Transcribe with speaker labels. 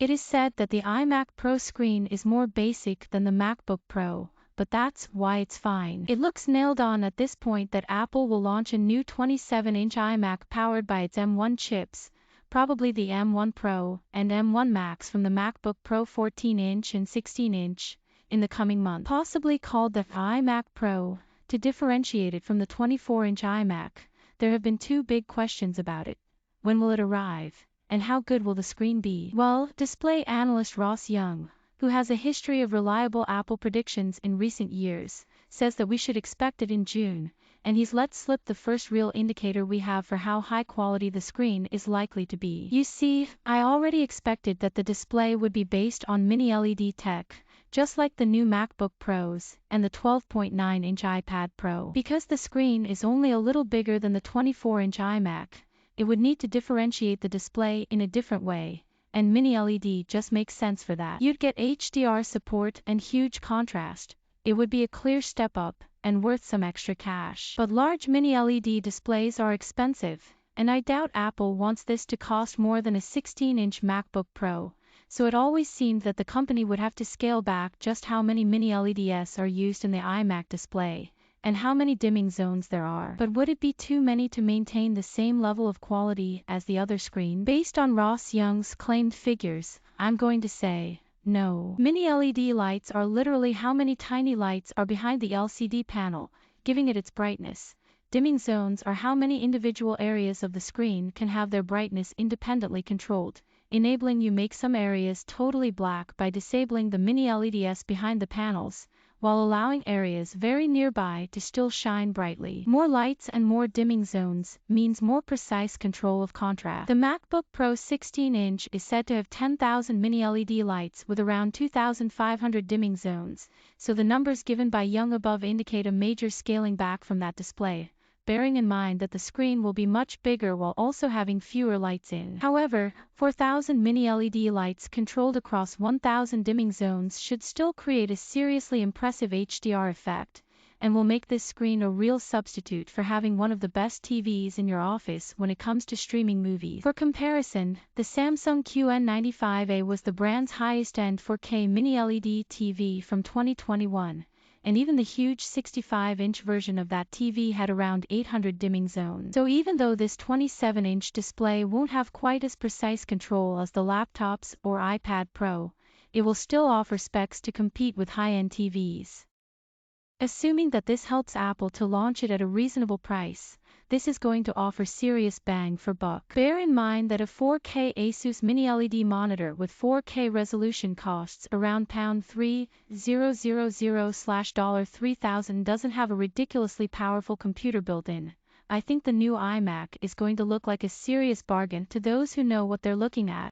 Speaker 1: It is said that the iMac Pro screen is more basic than the MacBook Pro, but that's why it's fine. It looks nailed on at this point that Apple will launch a new 27-inch iMac powered by its M1 chips, probably the M1 Pro and M1 Max from the MacBook Pro 14-inch and 16-inch, in the coming month. Possibly called the iMac Pro, to differentiate it from the 24-inch iMac. There have been two big questions about it. When will it arrive? And how good will the screen be? Well, display analyst Ross Young, who has a history of reliable Apple predictions in recent years, says that we should expect it in June, and he's let slip the first real indicator we have for how high quality the screen is likely to be. You see, I already expected that the display would be based on mini LED tech, just like the new MacBook Pros and the 12.9-inch iPad Pro. Because the screen is only a little bigger than the 24-inch iMac, it would need to differentiate the display in a different way, and mini LED just makes sense for that. You'd get HDR support and huge contrast. It would be a clear step up, and worth some extra cash. But large mini LED displays are expensive, and I doubt Apple wants this to cost more than a 16-inch MacBook Pro, so it always seemed that the company would have to scale back just how many mini LEDs are used in the iMac display, and how many dimming zones there are. But would it be too many to maintain the same level of quality as the other screen? Based on Ross Young's claimed figures, I'm going to say, no. Mini LED lights are literally how many tiny lights are behind the LCD panel, giving it its brightness. Dimming zones are how many individual areas of the screen can have their brightness independently controlled, enabling you make some areas totally black by disabling the mini LEDs behind the panels, while allowing areas very nearby to still shine brightly. More lights and more dimming zones means more precise control of contrast. The MacBook Pro 16-inch is said to have 10,000 mini LED lights with around 2,500 dimming zones, so the numbers given by Young above indicate a major scaling back from that display, bearing in mind that the screen will be much bigger while also having fewer lights in. However, 4,000 mini LED lights controlled across 1,000 dimming zones should still create a seriously impressive HDR effect, and will make this screen a real substitute for having one of the best TVs in your office when it comes to streaming movies. For comparison, the Samsung QN95A was the brand's highest-end 4K mini LED TV from 2021. And even the huge 65-inch version of that TV had around 800 dimming zones. So even though this 27-inch display won't have quite as precise control as the laptops or iPad Pro, it will still offer specs to compete with high-end TVs. Assuming that this helps Apple to launch it at a reasonable price, this is going to offer serious bang for buck. Bear in mind that a 4K Asus mini LED monitor with 4K resolution costs around $3,000/$3,000 doesn't have a ridiculously powerful computer built in. I think the new iMac is going to look like a serious bargain to those who know what they're looking at.